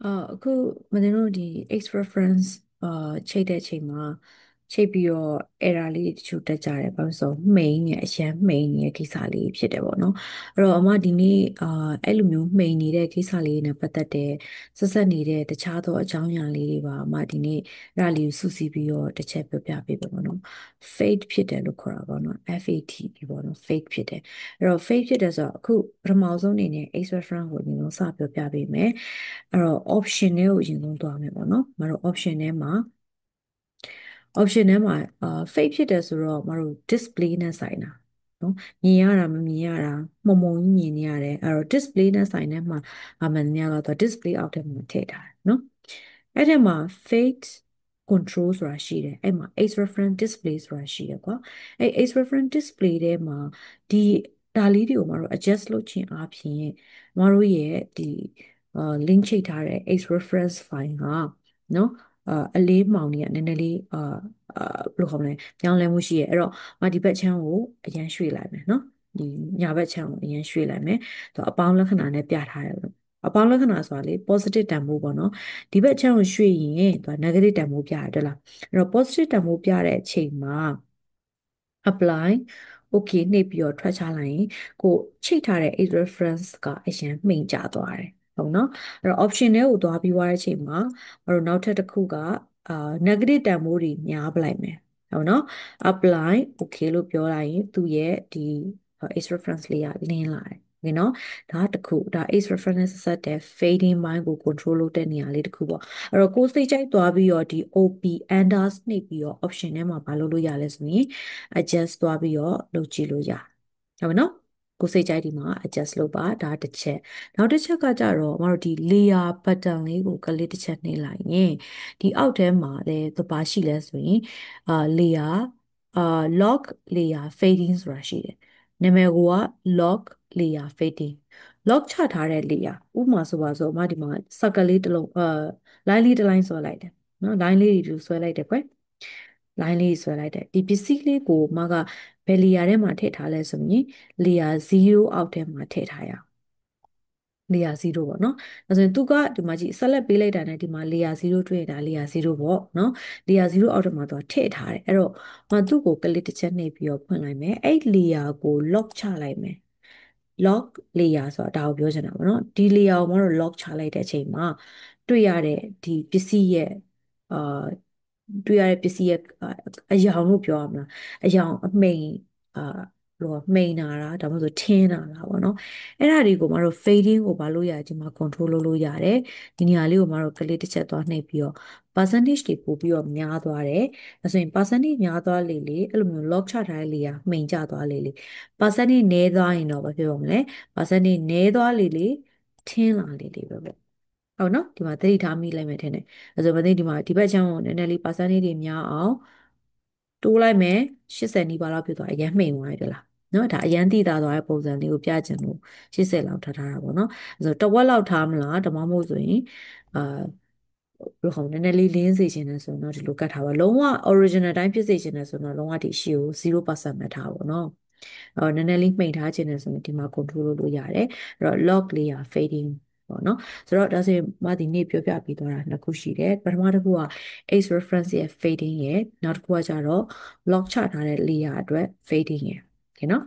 အခုမင်းတို့ဒီ X reference ချိန်တဲ့ချိန်မှာချိန်ပြီးတော့ error လေးတချို့တက်ကြတယ်ဘာလို့ဆို main ရဲ့အရန် main ရဲ့ကိစ္စလေးဖြစ်တယ်ပေါ့နော်အဲ့တော့အမဒီနေ့အဲ့လိုမျိုး main နေတဲ့ကိစ္စလေးနဲ့ပတ်သက်တဲ့ဆက်ဆက်နေတဲ့တခြားသောအကြောင်းအရာလေးတွေပါအမဒီနေ့အဲ့ဒါလေးကိုစုစည်းပြီးတော့တစ်ချက်ပြောပြပေးပါပေါ့နော် fate ဖြစ်တယ်လို့ခေါ်တာပေါ့နော် FATE ပေါ့နော် fate ဖြစ်တယ်အဲ့တော့ fate ဖြစ်တယ်ဆိုတော့အခုပထမဆုံးအနေနဲ့ X reference ကိုညီတို့စပြောပြပေးမယ်အဲ့တော့ option တွေကိုအရင်ဆုံးသွားမယ်ပေါ့နော်မတို့ option ထဲမှာfake ဖြစ်တယ်ဆိုတော့မတို့ display နဲ့ဆိုင်တာနော်မြင်ရတာမမြင်ရတာမှုံမှုံကြီးမြင်နေရတယ်အဲ့တော့ display နဲ့ဆိုင်တဲ့မှာမှန်များတော့ display အောက်ထဲမှာထည့်ထားတယ်နော်အဲ့ထဲမှာ fake control ဆိုတာရှိတယ်အဲ့မှာ H reference display ဆိုတာရှိတယ်ကွာအဲ့ H reference display ထဲမှာဒီဒါလေးတွေကိုမတို့ adjust လုပ်ခြင်းအပြင်မတို့ရဲ့ဒီ link ချိတ်ထားတဲ့ H reference file ကနော်အလေးမှောင်နေရနည်းနည်းလေးဘယ်လိုခေါ်မလဲပြောင်းလဲမှုရှိရဲအဲ့တော့ဒီဘက်ချမ်းကိုအရန်ရွှေ့လိုက်မယ်နော်ဒီညာဘက်ချမ်းကိုအရန်ရွှေ့လိုက်မယ်သူအပေါင်းလက္ခဏာနဲ့ပြထားတယ်လို့အပေါင်းလက္ခဏာဆိုတာလေ positive တန်ဖိုးပေါ့နော်ဒီဘက်ချမ်းကိုရွှေ့ရင်သူက negative တန်ဖိုးပြရတယ်လားအဲ့တော့ positive တန်ဖိုးပြတဲ့အချိန်မှာ apply okay နှိပ်ပြီးတော့ထွက်ချလိုက်ရင်ကိုချိတ်ထားတဲ့ age reference ကအရင်မှိန်ကျသွားတယ်ဟုတ်နော်အဲ့တော့ option တွေကိုသွားပြီးသွားတဲ့အချိန်မှာတို့နောက်ထပ်တစ်ခုကnegative တန်ဖိုးတွေများပလိုက်မယ်ဟုတ်နော် apply okay လို့ပြောလိုက်ရင်သူ့ရဲ့ဒီ age reference လေးကလင်းလာတယ်โอเคနော်ဒါတစ်ခုဒါ age reference ဆက်တဲ့ fading ဘိုင်းကို control လုပ်တဲ့နေရာလေးတစ်ခုပေါ့အဲ့တော့ကိုယ်စိတ်ကြိုက်သွားပြီးတော့ဒီ OP under နှိပ်ပြီးတော့ option ထဲမှာမလုပ်လို့ရလဲဆိုရင် adjust သွားပြီးတော့လုပ်ကြည့်လို့ရဟုတ်ပါနော်ကိုယ်စိတ်ကြိုက်ဒီမှာ adjust လုပ်ပါဒါတစ်ချက်နောက်တစ်ချက်ကကြတော့မတို့ဒီ layer button လေးကိုကလစ်တစ်ချက်နှိပ်လိုက်ရင်ဒီအောက်ထဲမှာလည်းသူပါရှိလဲဆိုရင်layer lock layer fading ဆိုတာရှိတယ်နာမည်က lock layer fading lock ချထားတဲ့ layer ဥပမာဆိုပါစို့အမဒီမှာ circle လေးတစ်လုံးline လေးတစ် line ဆွဲလိုက်တယ်နော် line လေးတွေဆွဲလိုက်တယ်ကွယ် line လေးဆွဲလိုက်တယ်ဒီပစ္စည်းလေးကိုမကဘယ် layer ထဲမှာထည့်ထားလဲဆိုရင် layer 0အောက်ထဲမှာထည့်ထားရအောင် layer 0ပေါ့နော်အဲဆိုရင်သူကဒီမှာကြည့်ဆက်လက်ပေးလိုက်တာနဲ့ဒီမှာ layer 0တွေ့တာ layer 0ပေါ့နော် layer 0အောက်ထဲမှာသူကထည့်ထားတယ်အဲ့တော့သူ့ကိုကလစ်တစ်ချက်နှိပ်ပြီးတော့ဖွင့်လိုက်မယ်အဲ့ layer ကို lock ချလိုက်မယ် lock layer ဆိုတာဒါကိုပြောချင်တာပေါ့နော်ဒီ layer ကိုမတို့ lock ချလိုက်တဲ့အချိန်မှာတွေ့ရတဲ့ဒီပစ္စည်းရဲ့အာတွေ့ရတဲ့ပစ္စည်းရဲ့အယောင်လို့ပြောရမလားအယောင်အမိန်အာလို့မှိန်တာဒါမှမဟုတ်ထင်းတာလားပေါ့နော်အဲ့ဒါတွေကိုမတို့ fading ကိုမလုပ်ရဒီမှာ control လုပ်လို့ရတယ်ဒီနေရာလေးကိုမတို့ကလေးတစ်ချက်သွားနှိပ်ပြီးတော့ percentage တွေပို့ပြီးတော့များသွားတယ်ဒါဆိုရင် percentage များသွားလေလေအဲ့လိုမျိုး lock ချထားတဲ့လေကမှိန်ကျသွားလေလေ percentage နည်းသွားရင်တော့ဘာဖြစ်ပါမလဲ percentage နည်းသွားလေလေထင်းလာလေလေပဲပေါ့ဟုတ်နော်ဒီမှာသတိထားမိလိုက်မယ်ထင်တယ်အဲဆိုမသိဒီမှာဒီဘက်ချမ်းကိုနည်းနည်းလေး percentage တွေများအောင်တိုးလိုက်မယ်80နီးပါးလောက်ဖြစ်သွားအရင်မှိန်သွားရတယ်လားနော်ဒါအရန်တိတာသွားတဲ့ပုံစံလေးကိုပြချင်လို့80လောက်ထားတာပေါ့နော်အဲဆိုတဝက်လောက်ထားမလားဒါမှမဟုတ်ဆိုရင်အာဘယ်လိုခေါ်နည်းနည်းလေးလင်းစေချင်တယ်ဆိုတော့ဒီလိုကတ်ထားပါလုံးဝ original တိုင်းဖြစ်စေချင်တယ်ဆိုတော့လုံးဝဒီရှီကို0%ပဲထားပါတော့နည်းနည်းလေးမှိန်ထားခြင်းနဲ့ဆိုရင်ဒီမှာ control လုပ်လို့ရတယ်အဲ့တော့ log layer fading ပေါ့နော်ဆိုတော့ဒါဆိုရင်မဒီနေ့ပြောပြပြီးသွားတာနှစ်ခုရှိတယ်ပထမတစ်ခုက H reference ရဲ့ fading ရဲ့နောက်တစ်ခုကကြတော့ log ချထားတဲ့ layer အတွက် fading ရဲ့โอเคနော်